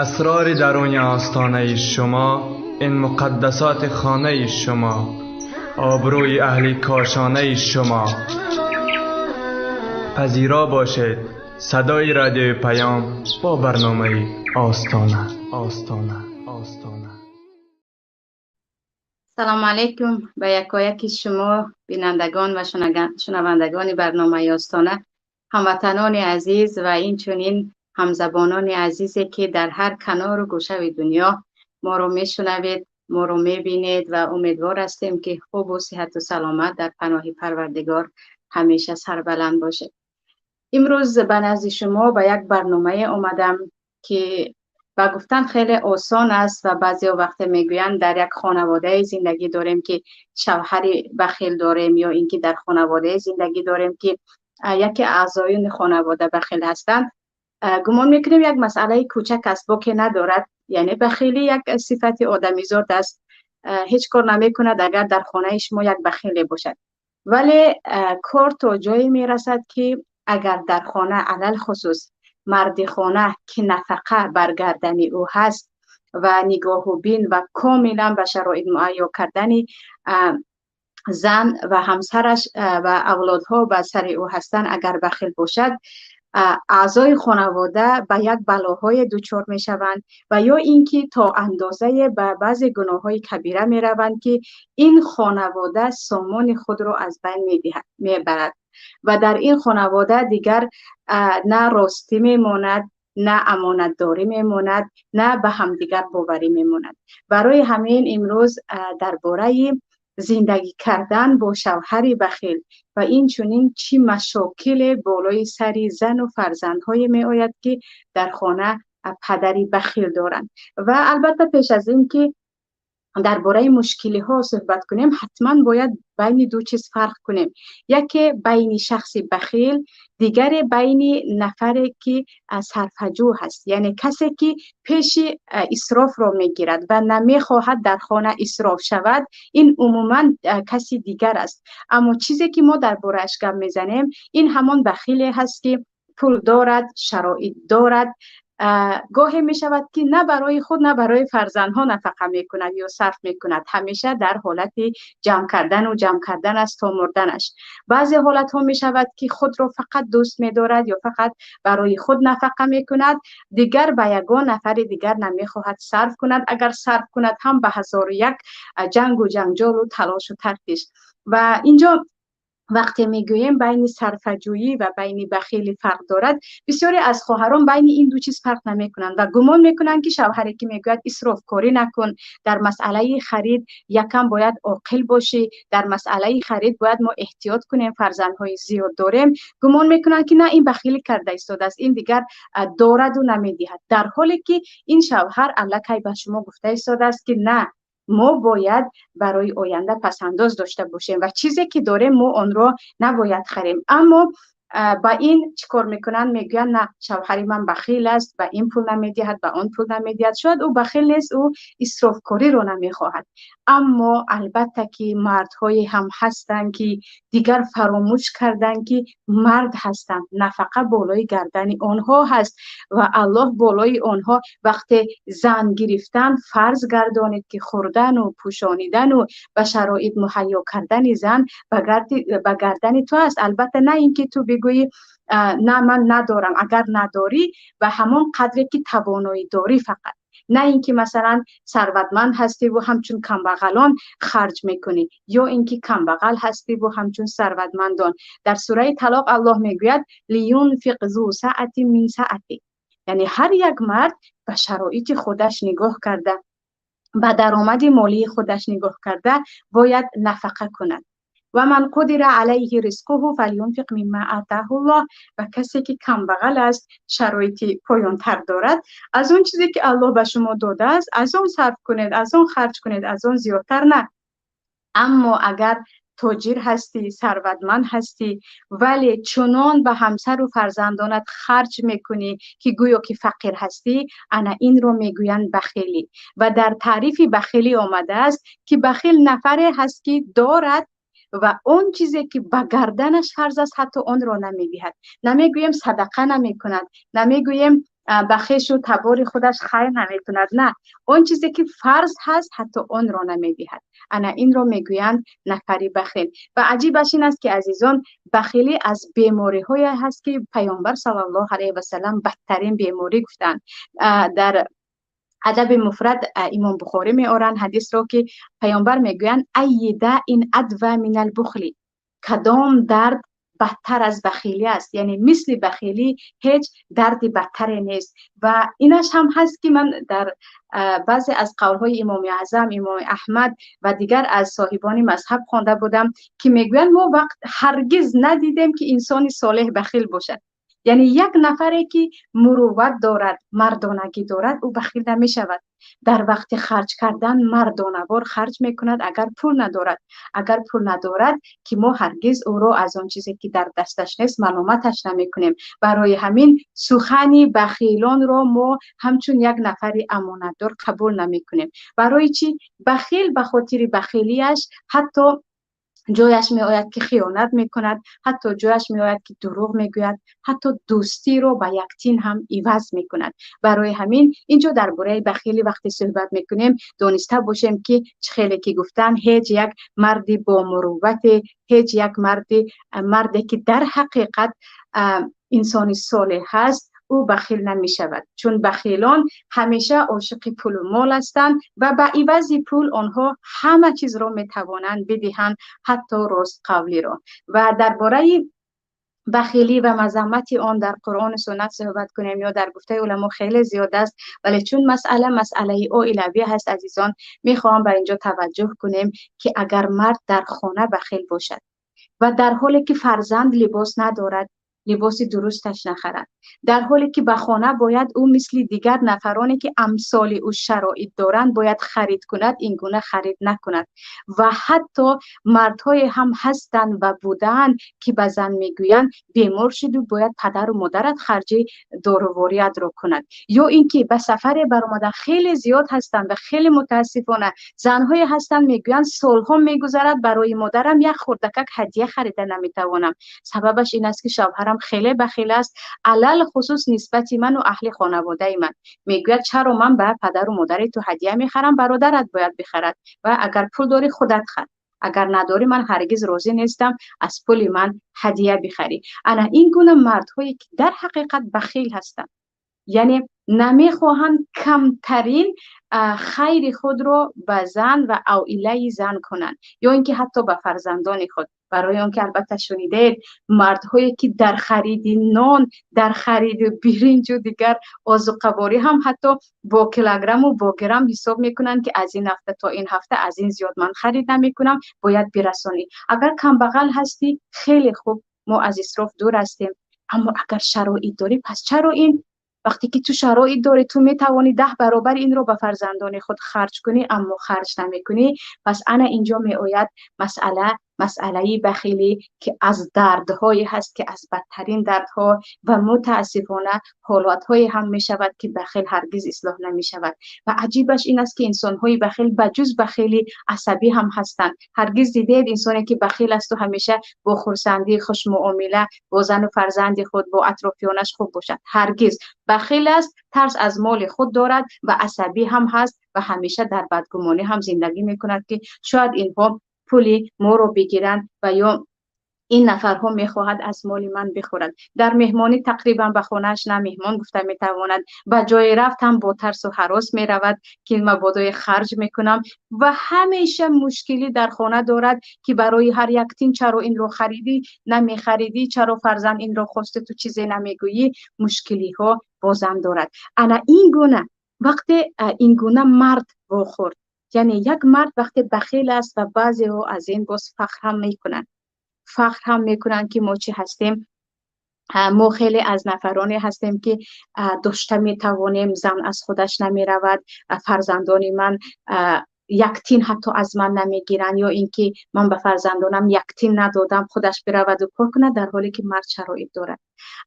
اسرار درون آستانه شما، این مقدسات خانه شما، آبروی اهل کاشانه شما. پذیرا باشید صدای رادیو پیام با برنامه آستانه. سلام علیکم به یکایک شما بینندگان و شنوندگان برنامه آستانه، هموطنان عزیز و اینچنین همزبانان عزیزی که در هر کنار و گوشه دنیا ما رو میشنوید، ما رو میبینید و امیدوار هستیم که خوب و صحت و سلامت در پناه پروردگار همیشه سربلند باشه. امروز به نزد شما به یک برنامه آمدم که با گفتن خیلی آسان است و بعضی وقت میگویند در یک خانواده زندگی داریم که شوهری بخیل داریم، یا اینکه در خانواده زندگی داریم که یکی اعضایان خانواده بخیل هستند. گمان میکنیم یک مسئله کوچک است با که ندارد، یعنی بخیلی یک صفت آدمیزاد است، هیچ کار نمی کند اگر در خانه شما یک بخیلی باشد. ولی کار تا جایی میرسد که اگر در خانه علل خصوص مرد خانه که نفقه برگردنی او هست و نگاه و بین و کاملا به شرایط مهیا کردنی زن و همسرش و اولادها به سر او هستند، اگر بخیل باشد، اعضای خانواده به یک بلاهای دچار می شوند و یا اینکه تا اندازه به بعضی گناههای کبیره می روند که این خانواده سامان خود را از بین می برد و در این خانواده دیگر نه راستی می ماند، نه امانتداری می ماند، نه به همدیگر باوری می ماند. برای همین امروز درباره زندگی کردن با شوهری بخیل و این چنین چی مشاکل بالای سری زن و فرزندهای می آید که در خانه پدری بخیل دارند. و البته پیش از این که درباره مشکلی ها صحبت کنیم، حتما باید بین دو چیز فرق کنیم. یکی بین شخصی بخیل، دیگر بین نفری که صرفه‌جو هست، یعنی کسی که پیش اسراف را میگیرد و نمیخواهد در خانه اسراف شود. این عموما کسی دیگر است. اما چیزی که ما درباره‌اش گپ میزنیم این همان بخیلی هست که پول دارد، شرایط دارد، گاهی می شود که نه برای خود نه برای فرزندها نفقه می کند یا صرف می کند، همیشه در حالت جمع کردن است تا مردنش. بعضی حالت ها می شود که خود را فقط دوست می دارد یا فقط برای خود نفقه می کند، دیگر به یگان نفر دیگر نمی خواهد صرف کند، اگر صرف کند هم به 1001 جنگ و جنجال و تلاش و تفتیش. و اینجا وقتی میگوییم بین صرفه‌جویی و بین بخیلی فرق دارد، بسیاری از خواهران بین این دو چیز فرق نمی کنند و گمان میکنند که شوهری که میگوید اسراف کاری نکن، در مسئله خرید یکم باید عاقل باشی، در مسئله خرید باید ما احتیاط کنیم، فرزندهای زیاد داریم، گمان میکنند که نه این بخیلی کرده ایستاده است، این دیگر دارد و نمیدهد، در حالی که این شوهر الکی به شما گفته ایستاده است که نه، ما باید برای آینده پسنداز داشته باشیم و چیزی که داریم ما آن را نباید خریم. اما با این چیکار میکنن؟ میگن نه، شوهر من بخیل است، به این پول نمیدهد، به آن پول نمیدهد. شاید او بخیل نیست، او اسرافکاری رو نمیخواهد. اما البته که مردهای هم هستند که دیگر فراموش کردن که مرد هستند، نفقه بالای گردن آنها هست و الله بالای آنها وقتی زن گرفتن فرض گردانید که خوردن و پوشانیدن و به شرایط مهیا کردن زن به گردن تو است. البته نه اینکه تو بگویی نه من ندارم، اگر نداری به همان قدری که توانایی داری فقط، نه اینکه مثلا ثروتمند هستی و همچون کمبغلان خرج میکنی، یا اینکه کمبغل هستی و همچون ثروتمندان. در سوره طلاق الله میگوید لینفق ذو سعة من سعته، یعنی هر یک مرد به شرایط خودش نگاه کرده، به درآمد مالی خودش نگاه کرده باید نفقه کند. و من قدر علیه رزقه فلینفق مما آتاه الله، و کسی که کم بغل است، شرایط پایان تر دارد، از اون چیزی که الله به شما داده است از اون صرف کنید، از اون خرج کنید، از اون زیادتر نه. اما اگر تاجر هستی، ثروتمند هستی، ولی چنان به همسر و فرزندانت خرج میکنی که گویا که فقیر هستی، انا این رو میگویند بخیلی. و در تعریف بخیلی آمده است که بخیل نفری هست که دارد و اون چیزی که به گردنش فرض است حتی اون رو نمیدهد. نمیگویم صدقه نمی کند، نمیگویم بخیش و تبار خودش خیر نمی کند. نه، اون چیزی که فرض هست حتی اون را نمی دهد. انا این را میگویند نفری بخیل. و عجیبش این است که عزیزان، بخیلی از بیماری های هست که پیامبر صلی الله علیه و سلم بدترین بیماری گفتند. در ادب مفرد امام بخاری می آورند حدیث را که پیامبر میگویند ای داء ادوی من البخل، کدام درد بدتر از بخیلی است. یعنی مثل بخیلی هیچ دردی بدتر نیست. و اینش هم هست که من در بعضی از قولهای امام اعظم، امام احمد و دیگر از صاحبان مذهب خوانده بودم که میگویند ما وقت هرگز ندیدیم که انسان صالح بخیل باشد. یعنی یک نفری که مروت دارد، مردانگی دارد، او بخیل نمی شود. در وقت خرج کردن مردانه وار خرج می کند. اگر پول ندارد که ما هرگز او را از آن چیزی که در دستش نیست ملامتش نمی کنیم. برای همین سخنی بخیلان را ما همچون یک نفری امانتدار قبول نمی کنیم. برای چی؟ بخیل به خاطر بخیلیش حتی جایش می آید که خیانت می کند، حتی جایش می آید که دروغ می گوید، حتی دوستی رو به یک تین هم عوض می کند. برای همین اینجا درباره بخیلی وقتی صحبت می کنیم دانسته باشیم که خیلی که گفتن هیچ یک مردی با مروت، هیچ یک مردی که در حقیقت انسانی صالح هست او بخیل نمی شود. چون بخیلان همیشه عاشق پول و مال هستند و به عوض پول آنها همه چیز را می توانند بدهند، حتی راست قولی را. و درباره بخیلی و مذمت آن در قرآن و سنت صحبت کنیم یا در گفته علما خیلی زیاد است، ولی چون مسئله اولویه هست عزیزان، میخواهم به اینجا توجه کنیم که اگر مرد در خانه بخیل باشد و در حالی که فرزند لباس ندارد، لباس درستش نخرد، در حالی که به خانه باید او مثل دیگر نفرانی که امثال او شرایط دارند باید خرید کند، این گونه خرید نکند. و حتی مردهای هم هستند و بودند که به زن میگویند بیمار شد و باید پدر و مادرت خرج داروواریت را کند. یا اینکه به سفر برآمده خیلی زیاد هستند و خیلی متاسفانه زنهای هستند میگویند سالها میگذرد برای مادرم یک خردکک هدیه خریده نمیتوانم. سببش این است که شوهرم خیلی بخیل است، علل خصوص نسبت من و اهل خانواده من. میگوید چرا من به پدر و مادر تو هدیه میخرم، برادرت باید بخرد و اگر پول داری خودت خر، اگر نداری من هرگز راضی نیستم از پول من هدیه بخری. انا این گونه مردهایی که در حقیقت بخیل هستند، یعنی نمیخواهند کمترین خیر خود را به زن و عائله زن کنند یا اینکه حتی به فرزندان خود. برای آنکه البته شنیدید مردهایی که در خرید نان، در خرید برنج و دیگر آذوقه‌واری هم حتی با کیلوگرم و با گرم حساب میکنند که از این هفته تا این هفته از این زیاد من خرید نمیکنم، باید برسانی. اگر کم بغل هستی خیلی خوب، ما از اسراف دور هستیم، اما اگر شرایط داری پس چرا این وقتی که تو شرایط داری تو میتوانی 10 برابر این رو به فرزندان خود خرج کنی اما خرج نمی کنی، پس انا اینجا می آید مسئله بخیلی که از دردهایی هست که از بدترین دردها و متاسفانه حالاتهایی هم می شود که بخیل هرگز اصلاح نمی شود. و عجیبش این است که انسانهای بخیل بجز بخیلی عصبی هم هستند. هرگز دیدید انسانی که بخیل است و همیشه با خرسندی، خوش معامله با زن و فرزند خود، با اطرافیانش خوب باشد؟ هرگز. بخیل است، ترس از مال خود دارد و عصبی هم هست و همیشه در بدگمانی هم زندگی می کند که شاید اینها پولی ما رو بگیرن و یا این نفرها میخواهد از مال من بخورد. در مهمانی تقریبا به خانهش نه مهمان گفته میتواند، به جای رفت هم با ترس و هراس میرود که مبادای خرج میکنم و همیشه مشکلی در خانه دارد که برای هر یک تین چرا این رو خریدی نمیخریدی، چرا فرزند این رو خواسته تو چیزی نمیگویی، مشکلی ها بازم دارد. انا این گونه وقتی این گونه مرد بخورد، یعنی یک مرد وقتی بخیل است و بعضی ها از این باز فخر هم میکنن که ما چی هستیم، ما خیلی از نفرانی هستیم که داشته میتوانیم، زن از خودش نمی رود، فرزندان من یک تین حتی از من نمیگیرن، یا اینکه من به فرزندانم یک تین ندادم خودش برود و کار کنه در حالی که مرد شرایط دارد.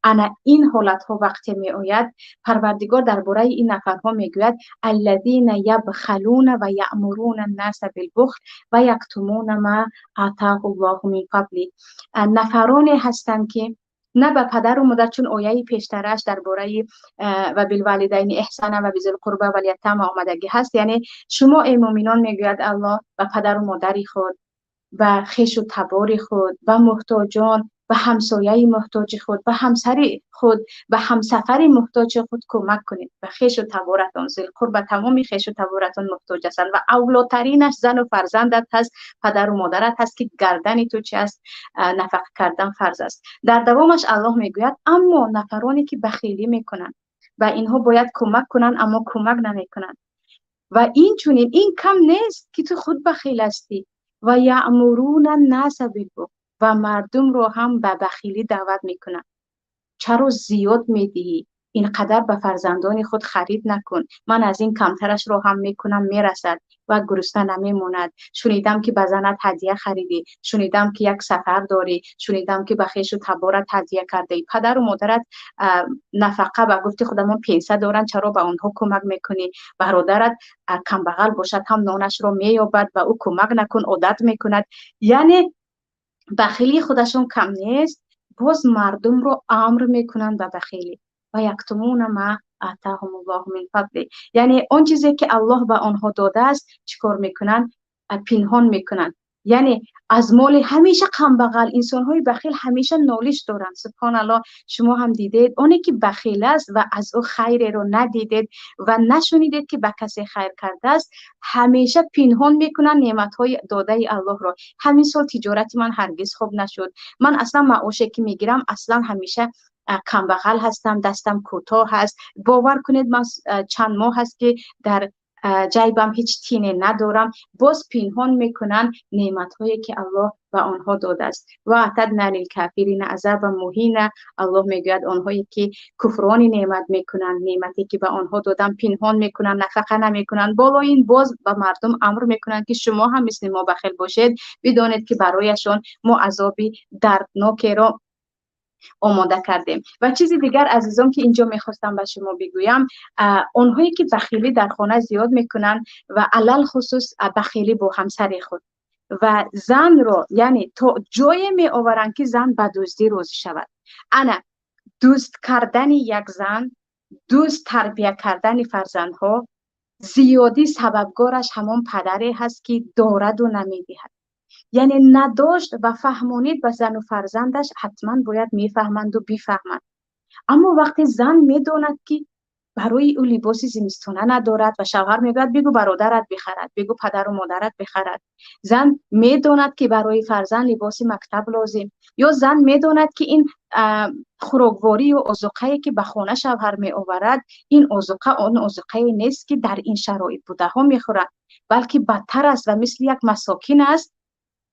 انا این حالت ها وقتی می آید پروردگار درباره این نفرها میگوید الذین یبخلون و یأمرون الناس بالبخل و یکتمون ما آتاه الله من فضله. نفرانی هستند که نه به پدر و مادر، چون آیه پیشترش درباره و بالوالدین احسانا و بذی القربى و الیتامی آمدگی هست. یعنی شما ای مؤمنان، میگوید الله، به پدر و مادر خود، و خویش و تبار خود، و محتاجان، و همسایه محتاج خود، و همسر خود، و همسفر محتاج خود کمک کنید. و خویش و تبارتان، ذی القربى، تمام خویش و تبارتان محتاج هستند و اولادترینش زن و فرزندت هست، پدر و مادرت هست که گردن تو چی است؟ نفقه کردن فرض است. در دوامش الله میگوید اما نفرانی که بخیلی میکنند و اینها باید کمک کنند اما کمک نمیکنند. و این چونین، این کم نیست که تو خود بخیل هستی. و یأمرون الناس بالبخل، و مردم رو هم به بخیلی دعوت میکنن. چرا زیاد میدهی؟ اینقدر به فرزندان خود خرید نکن. من از این کمترش رو هم میکنم میرسد و گرسنه نمیموند. شنیدم که به زنت هدیه خریدی، شنیدم که یک سفر داری، شنیدم که به خویش و تبارت هدیه کرده ای. پدر و مادرت نفقه و گفتی خودمون پیسه دارن، چرا به اونها کمک میکنی؟ برادرت کم بغل باشد هم نانش رو مییابد و او کمک نکن، عادت میکند. یعنی بخیلی خودشون کم نیست، باز مردم رو امر میکنن به بخیلی. و یکتمون ما آتاهم الله من فضله، یعنی اون چیزی که الله به آنها داده است چیکار میکنن؟ پنهان میکنن. یعنی از مال همیشه کم بغل، انسان های بخیل همیشه نالش دارن. سبحان الله، شما هم دیدید اونی که بخیل است و از او خیر رو ندیدید و نشنیدید که به کسی خیر کرده است، همیشه پنهان میکنن نعمت های داده الله رو. همین سال تجارت من هرگز خوب نشد. من اصلا معاشی که میگیرم اصلا همیشه کم بغل هستم، دستم کوتاه هست. باور کنید من چند ماه هست که در جیبم هیچ تینه ندارم. باز پنهان میکنن نعمت هایی که الله به آنها داده است. و اعتدنا للکافرین عذابا مهینا، الله میگوید آنهایی که کفران نعمت میکنن، نعمتی که به آنها دادن پنهان میکنن، نفقه نمیکنن، بالا این باز به مردم امر میکنن که شما هم مثل ما بخیل باشید، بدانید که برایشان ما عذابی دردناکی را آماده کردیم. و چیزی دیگر عزیزان که اینجا میخواستم به شما بگویم، اونهایی که بخیلی در خانه زیاد میکنن و علل خصوص بخیلی با همسر خود و زن رو، یعنی تا جای می آورن که زن به دزدی راضی شود. انا دوست کردن یک زن، دوست تربیت کردن فرزندها، زیادی سببگارش همون پدری هست که دارد و نمیدهد. یعنی نداشت و فهمونید به زن و فرزندش حتما باید میفهمند و بیفهمند. اما وقتی زن میداند که برای او لباسی زمستانه ندارد و شوهر میگوید بگو برادرت بخرد، بگو پدر و مادرت بخرد. زن میداند که برای فرزند لباس مکتب لازم، یا زن میداند که این خوراکواری و آذوقه‌ای که به خانه شوهر می آورد، این آذوقه آن آذوقه نیست که در این شرایط بوده ها میخورد، بلکه بدتر است و مثل یک مساکین است.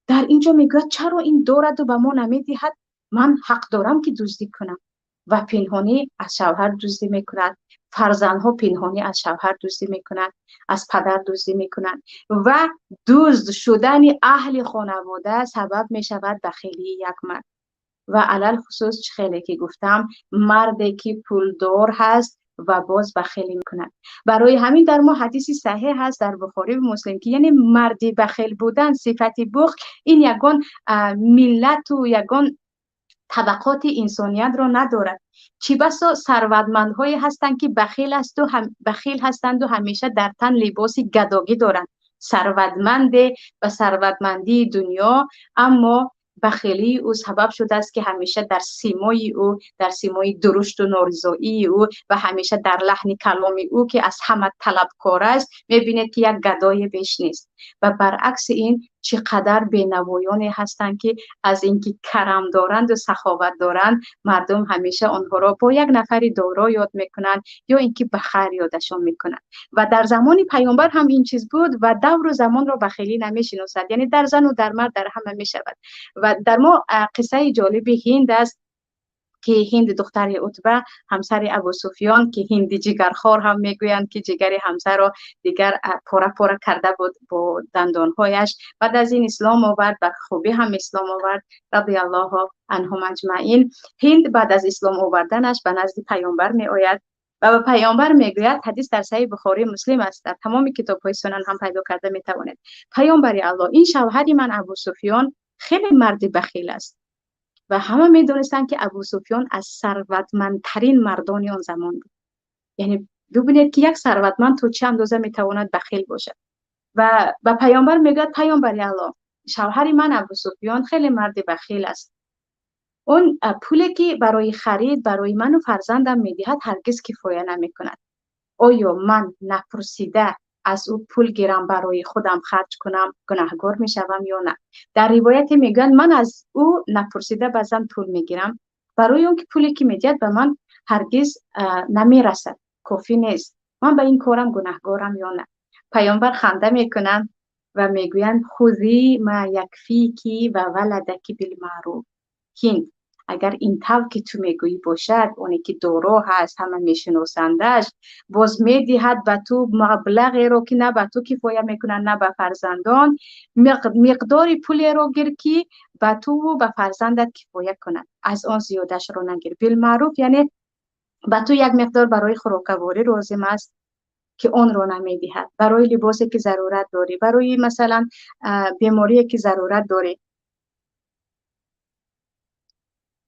در اینجا میگوید چرا این دارد و به ما نمیدهد؟ من حق دارم که دزدی کنم. و پنهانی از شوهر دزدی میکند. فرزندها پنهانی از شوهر دزدی میکنند، از پدر دزدی میکنند. و دزد شدن اهل خانواده سبب میشود بخیلی یک مرد. و علل خصوص خیلی که گفتم، مردی که پولدار هست و باز بخیلی میکنند. برای همین در ما حدیثی صحیح هست در بخاری و مسلم که یعنی مردی بخیل بودن، صفتی بخل، این یگان ملت و یگان طبقات انسانیت را ندارد. چی بسا ثروتمندهایی هستند که بخیل هستند و همیشه در تن لباس گداگی دارند. ثروتمند و ثروتمندی دنیا، اما بخیلی او سبب شده است که همیشه در سیمای او، در سیمای درشت و نارضایی او و همیشه در لحن کلام او که از همه طلبکار است، میبینید که یک گدای بیش نیست. و برعکس این چقدر بینوایانی هستند که از اینکه کرم دارند و سخاوت دارند، مردم همیشه آنها را با یک نفری دارا یاد میکنند یا اینکه بخیر یادشان میکنند. و در زمان پیامبر هم این چیز بود و دور و زمان را بخیلی نمیشناسد، یعنی در زن و در مرد در همه میشود. و در ما قصه جالب هند است که هند دختر عتبه همسر ابو سفیان که هندی جگرخوار هم میگویند که جگر همسر را دیگر پاره پاره کرده بود با دندانهایش. بعد از این اسلام آورد و خوبی هم اسلام آورد رضی الله عنهم اجمعین. هند بعد از اسلام آوردنش به نزد پیامبر می آید و به پیامبر میگوید، حدیث در صحیح بخاری مسلم است، در تمام کتاب‌های سنن هم پیدا کرده می توانید. پیامبر الله، این شوهر من ابو سفیان خیلی مرد بخیل است و همه میدونستن که ابو سفیان از ثروتمندترین مردان آن زمان بود. یعنی ببینید که یک ثروتمند تو چه اندازه میتواند بخیل باشد. و پیامبر میگه پیامبر الله، شوهر من ابو سفیان خیلی مرد بخیل است. اون پولی که برای خرید برای من و فرزندم میدهد هرگز کفایه نمیکند. آیا من نپرسیده از او پول گیرم برای خودم خرج کنم گناهکار میشوم یا نه؟ در روایت میگن من از او نپرسیده بازم پول میگیرم، برای اون که پولی که میدهد به من هرگز نمیرسد، کافی نیست، من به این کارم گناهکارم یا نه؟ پیامبر خنده میکنن و میگویند خذی ما یکفیکی و ولدکی بالمعروف. هند اگر این طور که تو میگویی باشد، اونی که دورو هست همه میشناسندش، باز میدهد به تو مبلغی رو که نه به تو کفایه میکنن نه به فرزندان، مقدار پولی رو گیر که به تو و به فرزندت کفایه کنند، از آن زیادش رو نگیر. بالمعروف یعنی به تو یک مقدار برای خوراکواری لازم است که اون رو نمیدهد، برای لباسی که ضرورت داری، برای مثلا بیماری که ضرورت داری،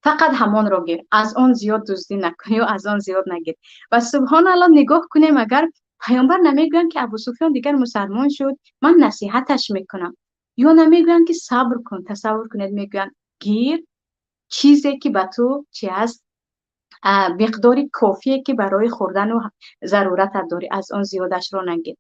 فقط همان رو گیر، از آن زیاد دزدی نکن یا از آن زیاد نگیر. و سبحان الله نگاه کنیم، اگر پیامبر نمیگن که ابو سفیان دیگر مسلمان شد من نصیحتش میکنم، یا نمیگن که صبر کن، تصور کنید میگن گیر چیزی که به تو چی است، مقداری کافیه که برای خوردن و ضرورت داری، از آن زیادش رو نگیر.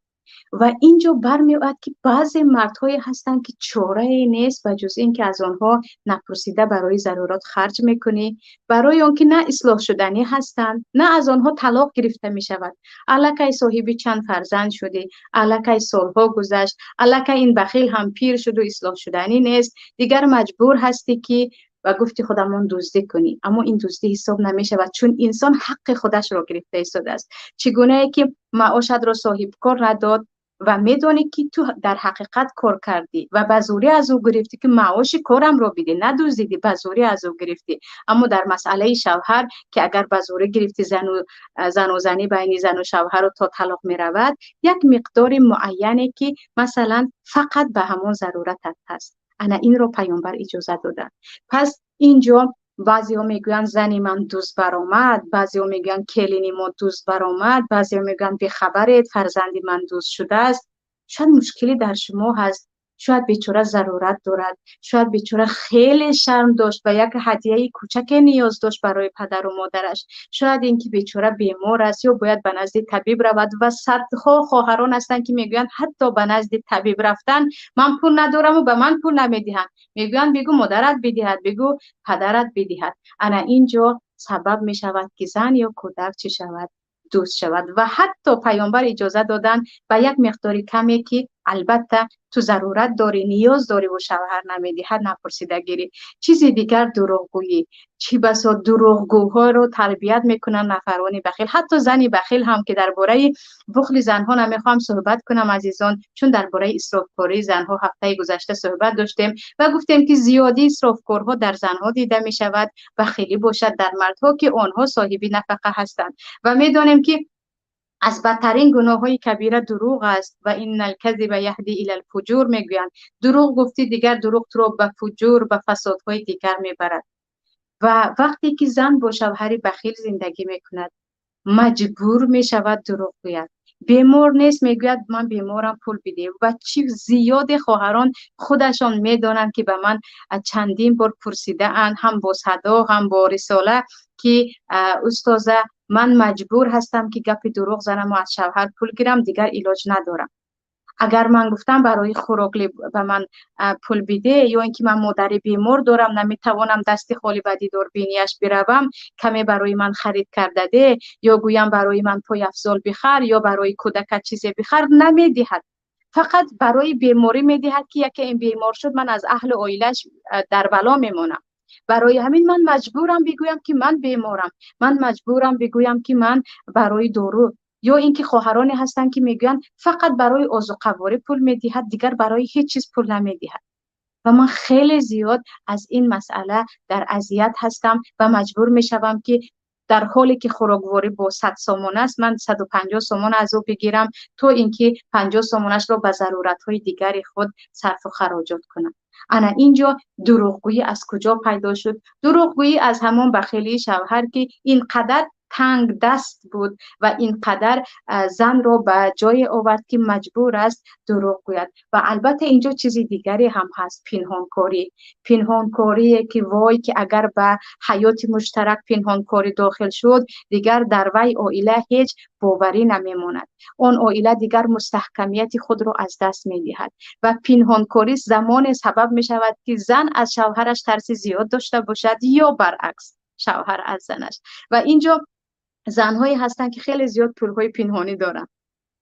و اینجا برمیاد که بعضی مردهایی هستند که چاره نیست و جز این که از آنها نپرسیده برای ضرورت خرج میکنی، برای آنکه نه اصلاح شدنی هستند نه از آنها طلاق گرفته می شود. الکی صاحب چند فرزند شدی، الکی سالها گذشت، الکی این بخیل هم پیر شد و اصلاح شدنی نیست، دیگر مجبور هستی که و گفتی خودمون دزدی کنی. اما این دزدی حساب نمی شود، چون انسان حق خودش را گرفته ایستاده است. چگونه ای که معاشت را صاحب کار نداد و میدونی که تو در حقیقت کار کردی و بزوری از او گرفتی که معاش کارم رو بدی، ندوزیدی، بزوری از او گرفتی. اما در مسئله شوهر که اگر بزوری گرفتی زن و زنی بین زن و شوهر رو تا طلاق می رود، یک مقدار معینی که مثلا فقط به همون ضرورت هست، انا این رو پیامبر اجازه دادن. پس اینجا بعضی ها میگوین زنی من دوست برآمد، بعضی ها میگوین کلینی ما دوست برآمد، بعضی ها میگوین بیخبرید فرزندی من دوست شده است. شاید مشکلی در شما هست، شاید بیچاره ضرورت دارد، شاید بیچاره خیلی شرم داشت و یک هدیه کوچک نیاز داشت برای پدر و مادرش، شاید اینکه بیچاره بیمار است یا باید به نزد طبیب رود. و صدها خواهران هستند که میگویند حتی به نزد طبیب رفتن من پول ندارم و به من پول نمیدهند، میگویند بگو مادرت بدهد، بگو پدرت بدهد. انا اینجا سبب می شود که زن یا کودک چه شود، دوست شود. و حتی پیامبر اجازه دادن به یک مقداری کمی که البته تو ضرورت داری نیاز داری و شوهر نمیدهد نپرسیده گیری. چیزی دیگر دروغگویی، چی بسا دروغگوها رو تربیت میکنن نفرانی بخیل. حتی زنی بخیل هم که درباره بخل زنها نمیخوام صحبت کنم عزیزان، چون درباره اسرافکاری زنها هفته گذشته صحبت داشتیم و گفتیم که زیادی اسرافکارها در زنها دیده می شود، بخیلی باشد در مردها که آنها صاحبی نفقه هستند. و میدانیم که از بدترین گناه های کبیره دروغ است و این الکذب یهدی الی الفجور میگویند. دروغ گفتی دیگر دروغ تو رو به فجور، به فسادهای دیگر میبرد. و وقتی که زن با شوهری بخیل زندگی میکند مجبور میشود دروغ گوید. بیمار نیست میگوید من بیمارم پول بده. و چی زیاد خواهران خودشان میدانند که به من چندین بار پرسیده اند، هم با صدا هم با رساله، که استاذه من مجبور هستم که گپ دروغ زنم و از شوهر پول گیرم، دیگر علاج ندارم. اگر من گفتم برای خوراک به من پول بده، یا اینکه من مادر بیمار دارم نمیتوانم دست خالی به دیدار بینیش بروم، کمی برای من خرید کرده ده، یا گویم برای من پای افضل بخر یا برای کودک چیزی بخر، نمیدهد. فقط برای بیماری میدهد که یکی این بیمار شد من از اهل عائلش در بلا میمونم. برای همین من مجبورم بگویم که من بیمارم، من مجبورم بگویم که من برای دارو. یا اینکه خواهرانی هستن که میگن فقط برای آذوقه‌واری پول میدهد، دیگر برای هیچ چیز پول نمیدهد. و من خیلی زیاد از این مسئله در اذیت هستم و مجبور میشوم که در حالی که خوراکواری با 100 سومون است، من 150 سومون از او بگیرم، تو اینکه 50 سومونش رو به ضرورت‌های دیگری خود صرف و خراجات کنم. انا اینجا دروغگویی از کجا پیدا شد؟ دروغگویی از همون بخیلی شوهر که اینقدر تنگ دست بود و اینقدر زن رو به جای آورد که مجبور است دروغ گوید. و البته اینجا چیزی دیگری هم هست، پنهانکاری. پنهانکاری که وای که اگر به حیات مشترک پنهانکاری داخل شد دیگر در وی عائله هیچ باوری نمیماند، اون عائله دیگر مستحکمیت خود رو از دست میدهد و پنهانکاری زمان سبب می شود که زن از شوهرش ترس زیاد داشته باشد یا برعکس شوهر از زنش. و اینجا زنهایی هستن که خیلی زیاد پولهای پنهانی دارن،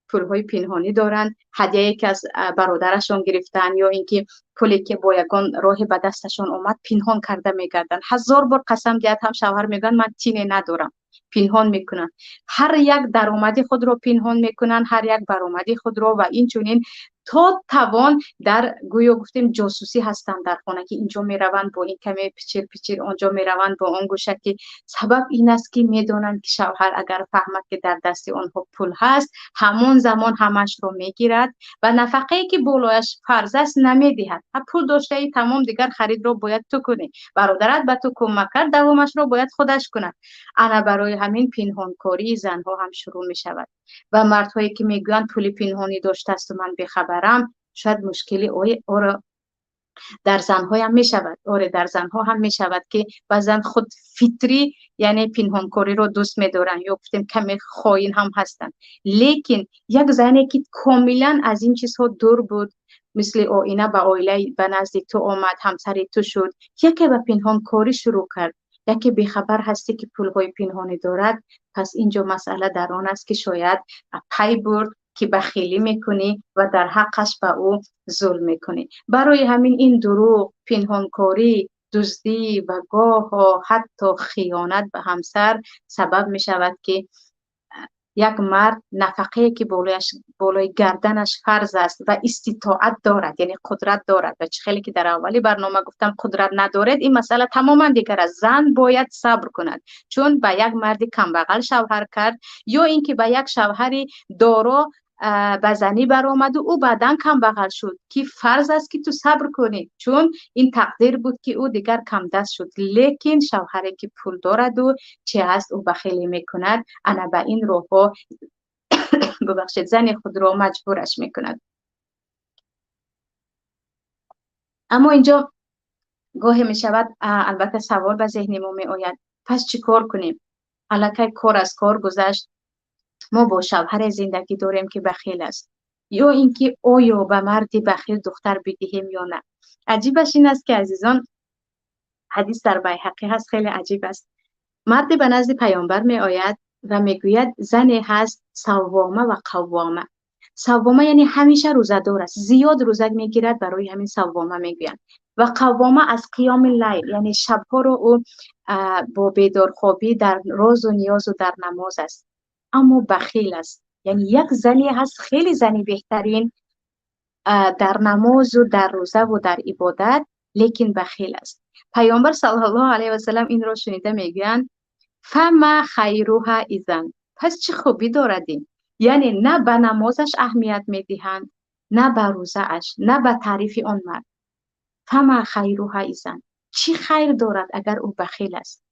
پولهای پنهانی دارن، هدیه‌ای که از برادرشون گرفتن یا اینکه پولی که با یگان راهی به دستشون اومد پنهان کرده میگردن. هزار بار قسم دهد هم شوهر میگن من تینه ندارم، پنهان میکنن. هر یک درآمدی خود رو پنهان میکنن، هر یک برآمدی خود رو، و این چونین تا توان در گویا گفتیم جاسوسی هستن در خانه که اینجا میروند با این کمی پیچیر پیچیر، اونجا میروند با اون گوشکی. سبب این است که میدونن که شوهر اگر فهمد که در دست اونها پول هست همون زمان همش رو میگیرد و نفقه ای که بالایش فرض است نمیدهد. پول داشته ای تمام دیگر خرید رو باید تو کنی، برادرت به تو کمک کرد دوامش رو باید خودش کند. انا برای همین پنهانکاری زنها هم شروع می شود و مردهایی که میگویند پول پنهانی داشته است و من بخبرم، شاید مشکلی آره در زنها هم می شود. آره در زنها هم می شود که بعضن خود فطری یعنی پنهانکاری رو دوست می دارن یا گفتیم کمی خائن هم هستن. لیکن یک زنی که کاملا از این چیزها دور بود، مثل آینه به عائله به نزدیک تو آمد، همسر تو شد، یکی به پنهانکاری شروع کرد، یکی بیخبر هستی که پولهای پنهانی دارد، پس اینجا مسئله در آن است که شاید پی برد که بخیلی میکنی و در حقش به او ظلم میکنی. برای همین این دروغ، پنهانکاری، دزدی و گاه حتی خیانت به همسر سبب می شود که یک مرد نفقه که بالای گردنش فرض است و استطاعت دارد، یعنی قدرت دارد، و خیلی که در اولی برنامه گفتم قدرت ندارد، این مسئله تماما دیگر است. زن باید صبر کند، چون به یک مرد کم بغل شوهر کرد یا اینکه به یک شوهری دارا به زنی برآمد و او بعداً کم بغل شد، که فرض است که تو صبر کنی، چون این تقدیر بود که او دیگر کم دست شد. لیکن شوهری که پول دارد و چه هست او بخیلی میکند، انا به این راه ها ببخشید زن خود را مجبورش میکند. اما اینجا گاهی می شود البته سوال به ذهن ما می آید، پس چی کار کنیم؟ الکی کار از کار گذشت، ما با شوهر زندگی داریم که بخیل است، یا اینکه آیا به مردی بخیل دختر بدهیم یا نه. عجیبش این است که عزیزان، حدیث در بیهقی هست، خیلی عجیب است. مردی به نزد پیامبر می آید و می گوید زنی هست صوامه و قوامه. صوامه یعنی همیشه روزه‌دار است، زیاد روزه می گیرد، برای همین صوامه می گویند. و قوامه از قیام اللیل، یعنی شبها رو او با بیدارخوابی در راز و نیاز و در نماز است، اما بخیل است. یعنی یک زنی هست خیلی زنی بهترین در نماز و در روزه و در عبادت، لیکن بخیل است. پیامبر صلی الله علیه و سلم این را شنیده میگویند فما خیرها اذن، پس چه خوبی دارد این؟ یعنی نه به نمازش اهمیت میدهند، نه به روزه اش، نه به تعریف آن مرد. فما خیرها اذن، چی خیر دارد اگر او بخیل است؟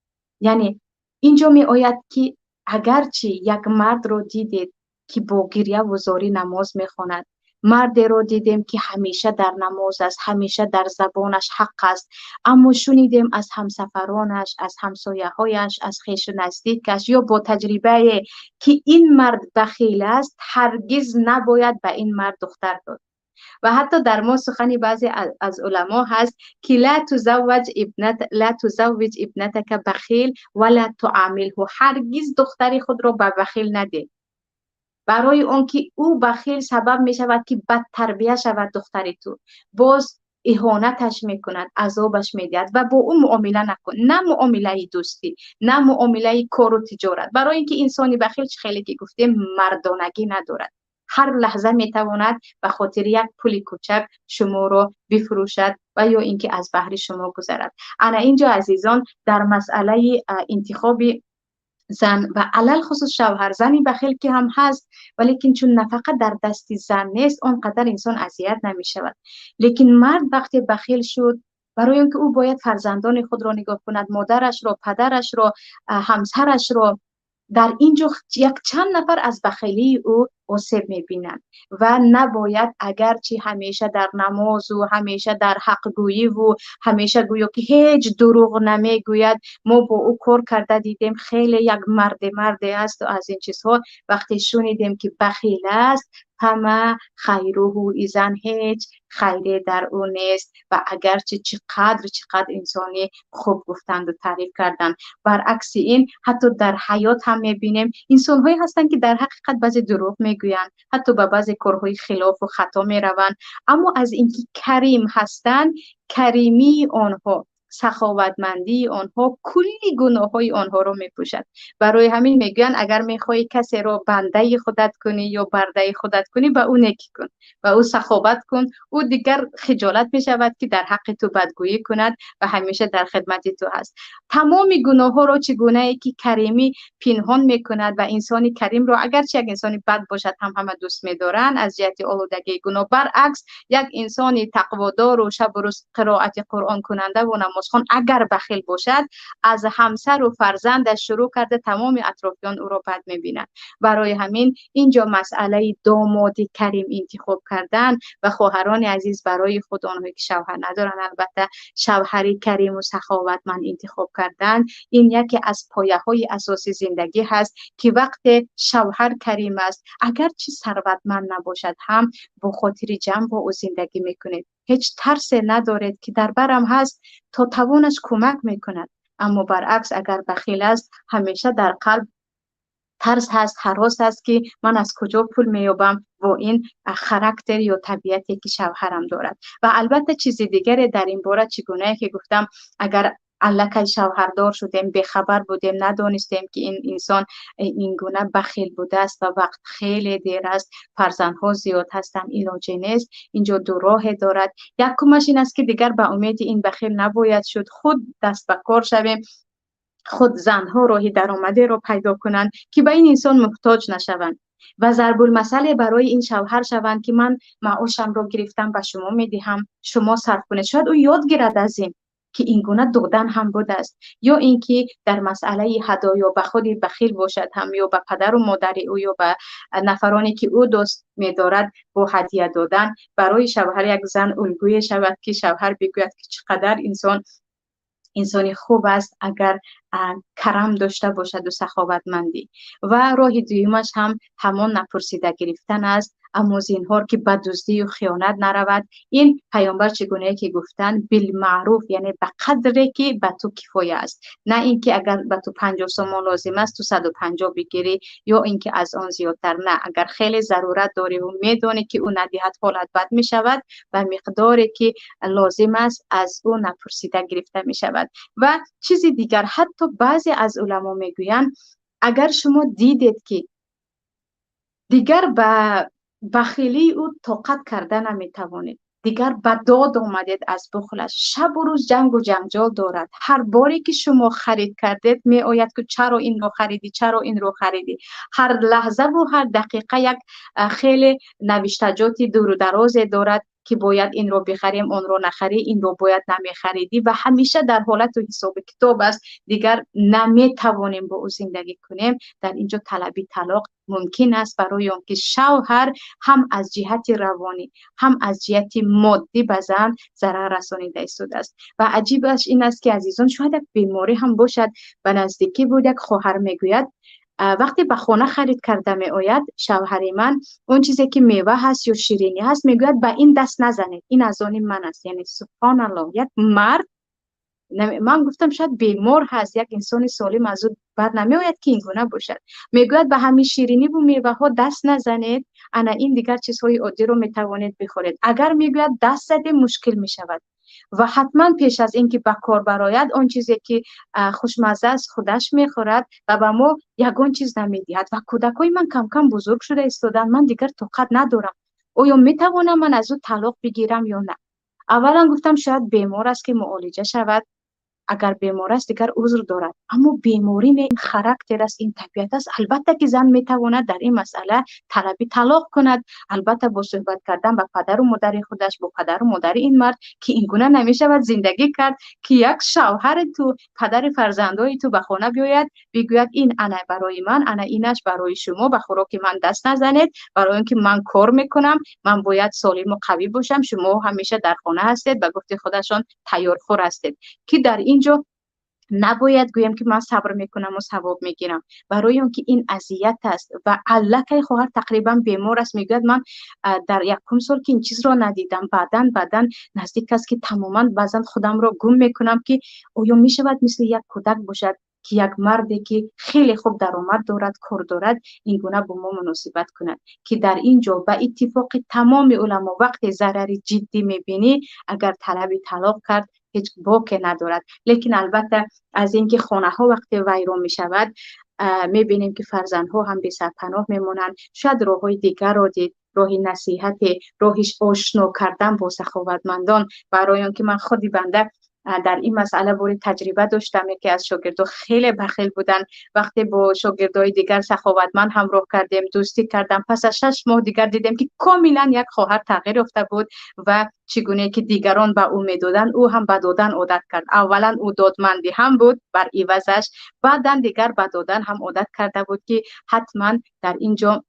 یعنی اینجا می آید که اگرچه یک مرد رو دیدید که با گریه و زاری نماز میخواند، مرد رو دیدیم که همیشه در نماز است، همیشه در زبانش حق است، اما شنیدیم از همسفرانش، از همسایه‌هایش، از خویش و نزدیکش یا با تجربه که این مرد بخیل است، هرگز نباید به این مرد دختر داد. و حتی در ما سخنی بعضی از علما هست که لا تزوج ابنتک بخیل ولا تعامله، هرگز دختری خود را به بخیل نده، برای اون که او بخیل سبب می شود که بد تربیه شود دختری تو، باز اهانتش میکند، عذابش میدهد و با او معامله نکن، نه معامله دوستی، نه معامله کار و تجارت، برای اینکه انسانی بخیل خیلی که گفتیم مردانگی ندارد، هر لحظه میتواند به خاطر یک پول کوچک شما را بفروشد و یا اینکه از بحر شما گذرد. انا اینجا عزیزان در مسئله انتخاب زن و علل خصوص شوهر، زنی بخیل که هم هست ولیکن چون نفقه در دست زن نیست اونقدر انسان اذیت نمی شود. لیکن مرد وقتی بخیل شد، برای اینکه او باید فرزندان خود را نگاه کند، مادرش را، پدرش را، همسرش را، در اینجا یک چند نفر از بخیلی او آسیب میبینند و نباید اگرچه همیشه در نماز و همیشه در حق گویی و همیشه گویا که هیچ دروغ نمیگوید، ما با او کار کرده دیدیم خیلی یک مرد است و از این چیزها، وقتی شنیدیم که بخیل است همه خیره ایزن، هیچ خیری در او نیست و اگرچه چقدر انسانی خوب گفتند و تعریف کردند. برعکس این حتی در حیات هم میبینیم انسان هایی هستند که در حقیقت بعضی دروغ میگویند، حتی به بعضی کارهای خلاف و خطا میروند، اما از اینکه کریم هستند، کریمی آنها، سخاوتمندی آنها کلی گناه های آنها رو میپوشد. برای همین میگویند اگر میخوای کسی رو بنده خودت کنی یا برده خودت کنی، به او نیکی کن، به او سخاوت کن، او دیگر خجالت میشود که در حق تو بدگویی کند و همیشه در خدمت تو هست. تمام گناه ها رو چگونه ای که کریمی پنهان میکند و انسانی کریم رو اگرچه یک انسانی بد باشد هم همه دوست میدارن از جهت آلودگی گناه. برعکس یک انسانی تقوادار و شب و روز قرائت قرآن کننده و نمازخوان اگر بخیل باشد، از همسر و فرزندش شروع کرده تمام اطرافیان او را بد میبینند. برای همین اینجا مسئله دامادی کریم انتخاب کردن و خواهران عزیز برای خود آنهایی که شوهر ندارن البته شوهری کریم و سخاوتمند انتخاب کردن، این یکی از پایه های اساسی زندگی هست که وقت شوهر کریم است اگرچه ثروتمند نباشد هم با خاطر جمع با او زندگی میکنید، هیچ ترس ندارید که در برم هست تا توانش کمک میکند. اما برعکس اگر بخیل است همیشه در قلب ترس هست، هراس هست که من از کجا پول میابم و این خاراکتر یا طبیعتی که شوهرم دارد. و البته چیز دیگری در این باره چگونه که گفتم، اگر الکی شوهردار شدیم، بخبر بودیم، ندانستیم که این انسان این گونه بخیل بوده است و وقت خیلی دیر است، فرزندها زیاد هستن، علاجی نیست، اینجا دو راه دارد. یکمش این است که دیگر به امید این بخیل نباید شد، خود دست به کار شویم، خود زنها راهی درآمده را پیدا کنند که به این انسان محتاج نشوند و ضرب المثل برای این شوهر شوند که من معاشم را گرفتم به شما میدهم، شما صرف کنید. شاید او یاد گیرد از این که این گونه دادن هم بوده است، یا اینکه در مسئله هدایا به خود بخیل باشد هم، یا به پدر و مادر او یا به نفرانی که او دوست می‌دارد با هدیه دادن. برای شوهر یک زن الگوی شود که شوهر بگوید که چقدر انسانی خوب است اگر کرم داشته باشد و سخاوتمندی. و راه دویمش هم همان نپرسیده گرفتن است، اما زینهار که به دزدی و خیانت نرود. این پیامبر چگونه که گفتن بالمعروف، یعنی به قدری که به تو کفایه است، نه اینکه اگر به تو 50 سوم لازم است تو 150 بگیری، یا اینکه از آن زیادتر. نه، اگر خیلی ضرورت داری و میدونی که او ندهد حالت بد می شود، و مقداری که لازم است از او نپرسیده گرفته می شود. و چیزی دیگر، حتی بعضی از علما میگویند اگر شما دیدید که دیگر به بخیلی او طاقت کرده نمیتوانید، دیگر به داد آمدید از بخلش، شب و روز جنگ و جنجال دارد، هر باری که شما خرید کردید می آید که چرا این رو خریدی، چرا این رو خریدی، هر لحظه و هر دقیقه یک خیلی نوشتجاتی دور و درازی دارد که باید این رو بخریم، اون رو نخری، این رو باید نمیخریدی، و همیشه در حالت و حساب کتاب است، دیگر نمیتوانیم با او زندگی کنیم. در اینجا طلبی طلاق ممکن است، برای آنکه شوهر هم از جهت روانی هم از جهت مادی به زن ضرر رسانیده ایستاده است. و عجیبش این است که عزیزان شاید یک بیماری هم باشد. به نزدیکی بود یک خواهر میگوید وقتی به خانه خرید کرده می آید شوهر من، اون چیزی که میوه هست یا شیرینی هست میگوید به این دست نزنید، این از آن من است. یعنی سبحان الله، یک مرد، من گفتم شاید بیمار هست، یک انسان سالم از او بر نمی آید که این گونه باشد. میگوید به همین شیرینی و میوه ها دست نزنید، انا این دیگر چیزهای عادی رو میتوانید بخورید. اگر میگوید دست زده مشکل می شود و حتما پیش از اینکه به کار براید آن چیزی که خوشمزه است خودش میخورد و به ما یگان چیز نمیدهد. و کودکای من کم کم بزرگ شده ایستادن، من دیگر طاقت ندارم، آیا میتوانم من از او طلاق بگیرم یا نه؟ اولا گفتم شاید بیمار است که معالجه شود، اگر بیمار است دیگر عذر دارد، اما بیماری نه، این خاراکتر است، این طبیعت است. البته که زن میتواند در این مسئله طلبی طلاق کند، البته با صحبت کردن با پدر و مادر خودش، با پدر و مادر این مرد که این گونه نمیشود زندگی کرد که یک شوهر تو، پدر فرزندای تو به خانه بیاید بگوید این انا برای من، انا اینش برای شما، به خوراک من دست نزنید، برای اینکه من کار میکنم، من باید سالم و قوی باشم، شما همیشه در خانه هستید، به گفته خودشان تیار خور هستید. که در اینجا نباید گویم که من صبر میکنم و ثواب میگیرم، برای اون که این اذیت است. و علکه خواهر تقریبا بیمار است، میگوید من در یکم سال که این چیز را ندیدم، بعدن نزدیک است که تماما بعضا خودم را گم میکنم که آیا میشود مثل یک کودک باشد که یک مردی که خیلی خوب درآمد دارد، کار دارد، این گونه با ما مناسبت کند. که در اینجا به اتفاق تمام علما وقت ضرر جدی میبینی اگر طلب طلاق کرد هیچ باکی ندارد. لیکن البته از اینکه خانه ها وقت ویران می شود میبینیم که فرزند ها هم بی سرپناه میمونند. شاید راه های دیگر را دید، راه نصیحت، راهش آشنا کردن با سخاوتمندان، برای آنکه من خودی بنده در این مسئله بوری تجربه داشتم که از شاگردان خیلی بخیل بودن. وقتی با شاگردای دیگر سخاوتمند همراه کردیم، دوستی کردم، پس از 6 ماه دیگر دیدیم که کاملا یک خواهر تغییر یافته بود و چگونه که دیگران به او میدادن او هم به دادن عادت کرد. اولا او دادمندی هم بود بر عوضش، بعدا دیگر به دادن هم عادت کرده بود که حتما در اینجا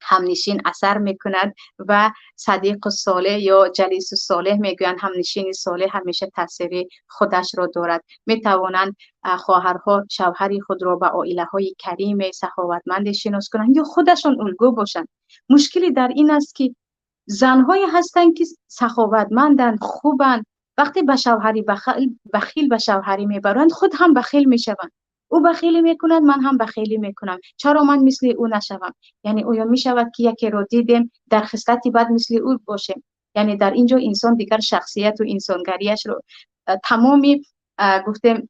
همنشین اثر میکند و صدیق صالح یا جلیس صالح میگویند همنشین صالح همیشه تاثیر خودش را دارد. میتوانند خواهرها شوهر خود را به عائله های کریم سخاوتمند شناس کنند یا خودشان الگو باشند. مشکلی در این است که زنهایی هستند که سخاوتمندند، خوبند، وقتی به شوهری بخیل به شوهری میبرند خود هم بخیل میشوند. او بخیلی میکند، من هم بخیلی میکنم، چرا من مثل او نشوم؟ یعنی او میشود که یکی رو دیدیم در خصلتی بد مثل او باشیم. یعنی در اینجا انسان دیگر شخصیت و انسانگریش رو تمامی گفتیم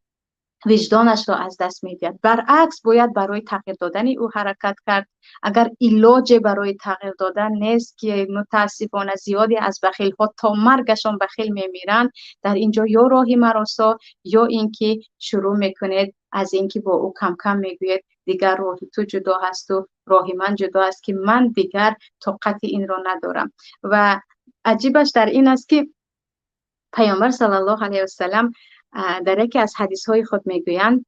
وجدانش را از دست میدهد. برعکس باید برای تغییر دادن او حرکت کرد. اگر علاج برای تغییر دادن نیست که متاسفانه زیادی از بخیل ها تا مرگشان بخیل میمیرند، در اینجا یا راهی مراسا یا اینکه شروع میکنید از اینکه با او کم کم میگوید دیگر راه تو جدا هست و راه من جدا است که من دیگر طاقت این را ندارم. و عجیبش در این است که پیامبر صلی الله علیه و سلم در یکی از حدیث های خود میگویند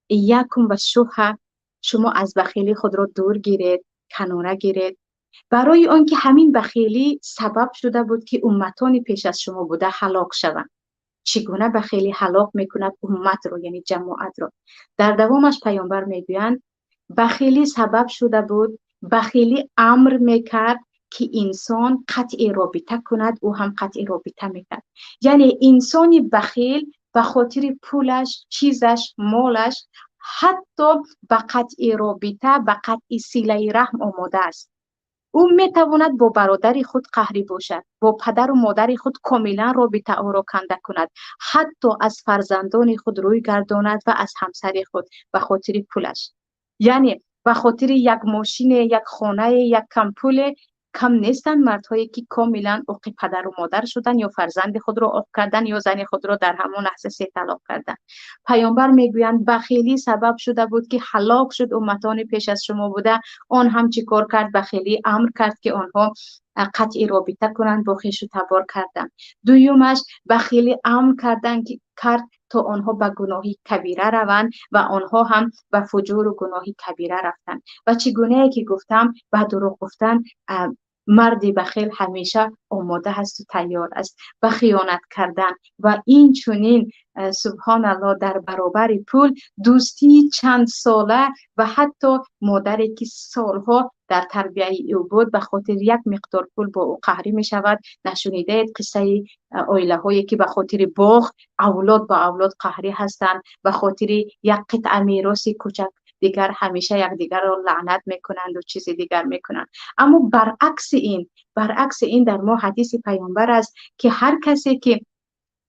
ایاکم بالشح، شما از بخیلی خود را دور گیرید، کناره گیرید، برای آنکه همین بخیلی سبب شده بود که امتان پیش از شما بوده هلاک شوند. چگونه بخیلی هلاک میکند امت رو، یعنی جماعت رو؟ در دوامش پیامبر میگویند بخیلی سبب شده بود، بخیلی امر میکرد که انسان قطع رابطه کند، او هم قطع رابطه میکرد. یعنی انسانی بخیل به خاطر پولش، چیزش، مالش حتی به قطع رابطه، به قطع صله رحم آماده است. او میتواند با برادر خود قهری باشد، با پدر و مادر خود کاملا رابطه او را کنده کند، حتی از فرزندان خود روی گرداند و از همسر خود به خاطر پولش. یعنی به خاطر یک ماشین، یک خانه، یک کم پول کم نیستن مردهایی که کاملا عاق پدر و مادر شدن یا فرزند خود را عاق کردن یا زن خود را در همان لحظه سه طلاق کردن. پیامبر میگویند بخیلی سبب شده بود که هلاک شد امتان پیش از شما بوده. آن هم چی کار کرد؟ بخیلی امر کرد که آنها قطع رابطه کنند، با خویش و تبار کردن. دویمش بخیلی امر کردن که کرد تا آنها به گناهی کبیره روند و آنها هم به فجور و گناهی کبیره رفتند. و چگونه که گفتم به دروغ گفتن مردی بخیل همیشه آماده هست و تیار است به خیانت کردن. و این چنین سبحان الله در برابر پول دوستی چند ساله و حتی مادری که سالها در تربیه او بود به خاطر یک مقدار پول با او قهری می شود. نشونیده اید قصه عائله هایی که به خاطر باغ اولاد با اولاد قهری هستند، به خاطر یک قطعه میراث کوچک دیگر همیشه یک دیگر را لعنت میکنند و چیز دیگر میکنند. اما برعکس این در ما حدیث پیامبر است که هر کسی که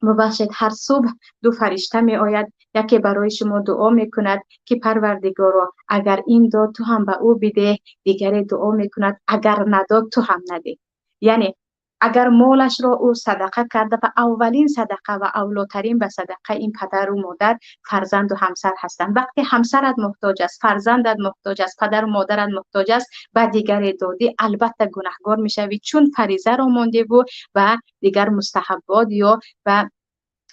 مباشد هر صبح دو فرشته می آید، یکی برای شما دعا می کند که پروردگارا اگر این داد تو هم به او بده، دیگری دعا می کند اگر نداد تو هم نده. یعنی اگر مالش را او صدقه کرده و اولین صدقه و اولاترین به صدقه این پدر و مادر، فرزند و همسر هستند. وقتی همسرت محتاج است، فرزندت محتاج است، پدر و مادرت محتاج است، و دیگر دادی، البته گناهکار میشوی، چون فریضه را مانده و دیگر مستحبات یا و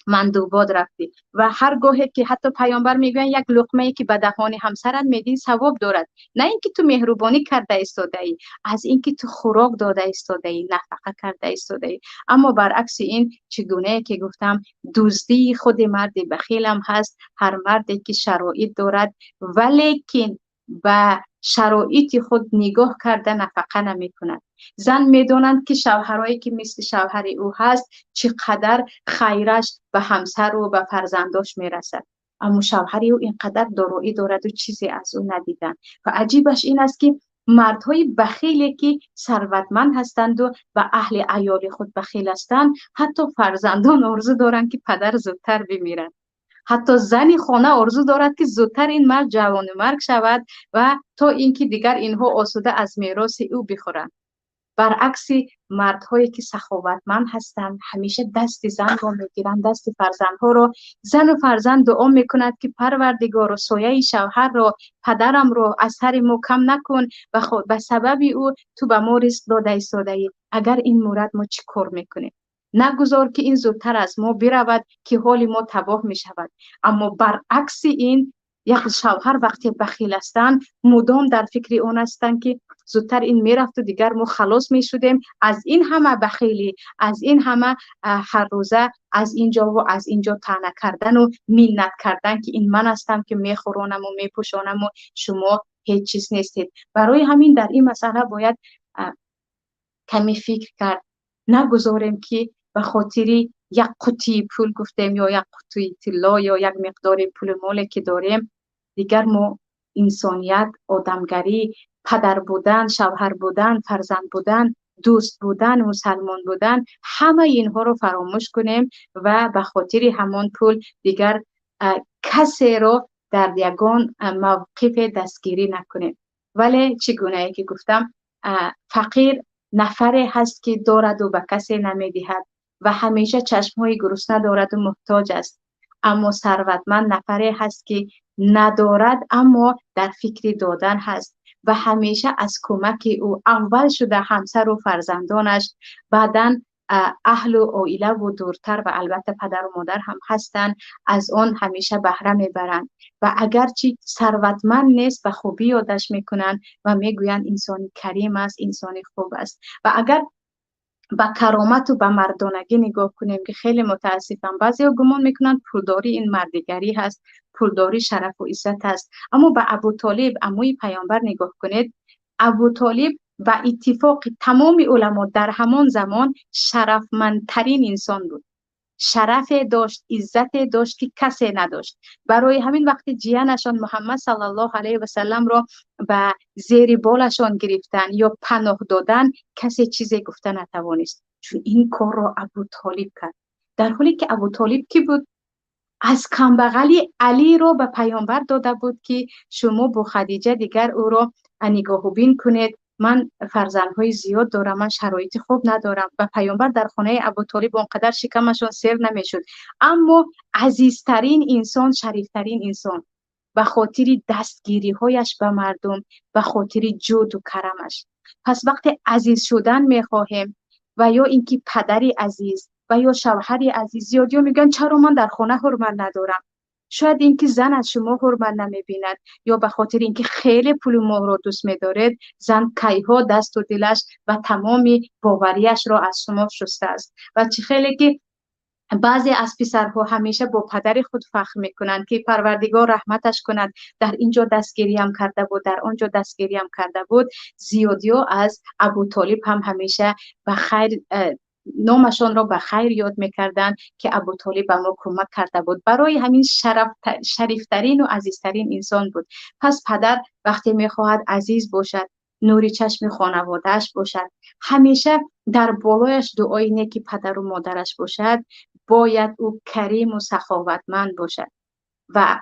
مندوبات رفتی. و هر گاهی که حتی پیامبر میگوین یک لقمه ای که به دهان همسرت میدی ثواب دارد، نه اینکه تو مهربانی کرده ایستاده ای، از اینکه تو خوراک داده ایستاده ای، نفقه کرده ایستاده ای. اما برعکس این چگونه که گفتم، دزدی خود مرد بخیل هم هست. هر مردی که شرایط دارد ولیکن به شرایط خود نگاه کرده نفقه نمی کند. زن میدونند که شوهرایی که مثل شوهر او هست چقدر خیرش به همسر و به فرزنداش میرسد، اما شوهر او اینقدر دارایی دارد و چیزی از او ندیدن. و عجیبش این است که مردهای بخیلی که ثروتمند هستند و اهل عیال خود بخیل هستند، حتی فرزندان آرزو دارند که پدر زودتر بمیرد. حتی زنی خانه آرزو دارد که زودتر این مرد جوان مرگ شود و تا اینکه دیگر اینها آسوده از میراث او بخورند. برعکس مردهایی که سخاوتمند هستند همیشه دست زن را میگیرند، دست فرزندها را. زن و فرزند دعا میکند که پروردگار و سایه شوهر را، پدرم را از سر ما کم نکن و خود به سبب او تو به ما رزق داده ایستاده. اگر این مورد ما چی کار میکنیم؟ نگذار که این زودتر از ما برود که حال ما تباه می شود. اما برعکس این، یک شوهر وقتی بخیل هستند مدام در فکر اون هستند که زودتر این میرفت و دیگر ما خلاص می شدیم از این همه بخیلی، از این همه هر روزه از اینجا و از اینجا طعنه کردن و منت کردن که این من هستم که میخورانم و میپوشانم و شما هیچ چیز نیستید. برای همین در این مسئله باید کمی فکر کرد. نگذاریم که به خاطر یک قطعه پول گفتیم یا یک قطعه طلا یا یک مقدار پول مالی که داریم دیگر ما انسانیت، آدمگری، پدر بودن، شوهر بودن، فرزند بودن، دوست بودن، مسلمان بودن، همه اینها رو فراموش کنیم و به خاطر همان پول دیگر کسی رو در یگان موقف دستگیری نکنیم. ولی چگونه که گفتم، فقیر نفری هست که دارد و به کسی نمیدهد و همیشه چشمهای گرسنه دارد و محتاج است. اما ثروتمند نفری هست که ندارد اما در فکر دادن هست و همیشه از کمک او اول شده همسر و فرزندانش، بعداً اهل و عائله و دورتر و البته پدر و مادر هم هستند، از آن همیشه بهره میبرند و اگرچه ثروتمند نیست به خوبی یادش میکنند و میگویند انسان کریم است، انسان خوب است. و اگر با کرامت و با مردانگی نگاه کنیم که خیلی متاسفم بعضی گمان میکنند پولداری این مردگری هست، پولداری شرف و عزت است. اما با ابو طالب عموی پیامبر نگاه کنید، ابو طالب و اتفاق تمام علما در همان زمان شرفمندترین انسان بود. شرف داشت، عزت داشت که کسی نداشت. برای همین وقتی جیانشان محمد صلی الله علیه و سلم را به زیر بالشان گرفتن یا پناه دادن، کسی چیزی گفته نتوانست، چون این کار را ابو طالب کرد. در حالی که ابو طالب کی بود؟ از کمبغلی علی را به پیامبر داده بود که شما با خدیجه دیگر او را نگاه و بین کنید، من فرزندهای زیاد دارم، من شرایط خوب ندارم. و پیامبر در خانه ابو طالب اونقدر شکمشون سیر نمیشد. اما عزیزترین انسان، شریفترین انسان، به خاطر دستگیری هایش به مردم، به خاطر جود و کرمش. پس وقتی عزیز شدن میخواهیم و یا اینکه پدری عزیز و یا شوهری عزیز، زیادی میگن چرا من در خانه حرمت ندارم؟ شاید اینکه زن از شما حرمت نمیبیند یا به خاطر اینکه خیلی پول ما رو دوست میدارید، زن کیها دست و دلش و تمامی باوریش را از شما شسته است. و چه خیلی که بعضی از پسرها همیشه با پدر خود فخر میکنند که پروردگار رحمتش کند، در اینجا دستگیری هم کرده بود، در آنجا دستگیری هم کرده بود. زیادی از ابو طالب هم همیشه به خیر نامشان را به خیر یاد میکردن که ابو طالب به ما کمک کرده بود. برای همین شریفترین و عزیزترین انسان بود. پس پدر وقتی میخواهد عزیز باشد، نوری چشم خانوادهش باشد، همیشه در بالایش دعای نیکی پدر و مادرش باشد، باید او کریم و سخاوتمند باشد. و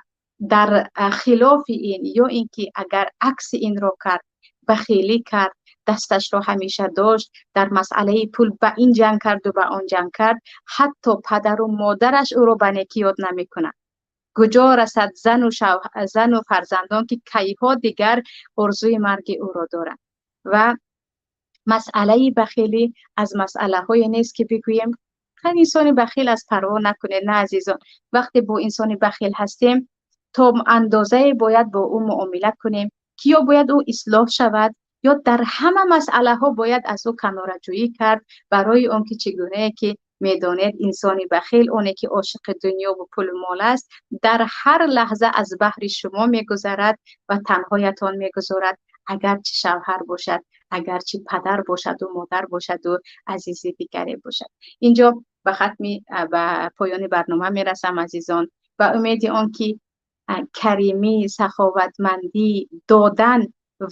در خلاف این یا اینکه اگر عکس این را کرد، بخیلی کرد، دستش رو همیشه داشت، در مسئله پول به این جنگ کرد و به آن جنگ کرد، حتی پدر و مادرش او رو به نیکی یاد نمیکنه. کجا رسد زن و فرزندان که کیها دیگر آرزوی مرگ او را دارند. و مسئله بخیلی از مسئله های نیست که بگوییم هر انسانی بخیل از پروا نکنه. نه عزیزان، وقتی با انسانی بخیل هستیم تا اندازه باید با او معامله کنیم که یا باید او اصلاح شود یا در همه مسئله ها باید از او کناره‌جویی کرد، برای اون که چگونه که میدانید انسانی بخیل اونه که عاشق دنیا و پول و مال است، در هر لحظه از بحر شما میگذرد و تنهایتان میگذارد، اگرچه شوهر باشد، اگرچه پدر باشد و مادر باشد و عزیزی دیگری باشد. اینجا به به پایان برنامه میرسم عزیزان، و امید آن که کریمی، سخاوتمندی، دادن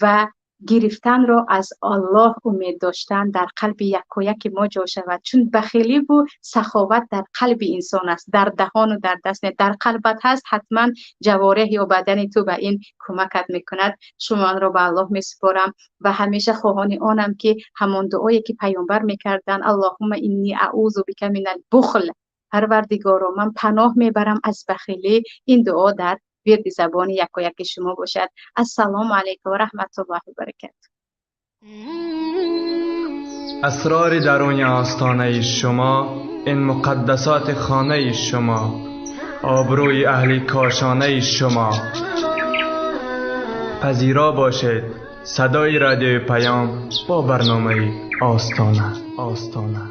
و گرفتن را از الله امید داشتن در قلب یکایک ما جا شود، چون بخیلی و سخاوت در قلب انسان است، در دهان و در دست نه، در قلبت هست، حتما جوارح یا بدن تو به این کمکت میکند. شما را به الله میسپارم و همیشه خواهان آنم که همان دعایی که پیامبر میکردن، اللهم انی اعوذ بک من البخل، پروردگارا من پناه میبرم از بخیلی، این دعا در ورد زبان یکایک شما باشد. السلام علیکم و رحمت الله و برکاته. اسرار درون آستانه شما، این مقدسات خانه شما، آبروی اهل کاشانه شما. پذیرا باشید صدای رادیو پیام با برنامه آستانه.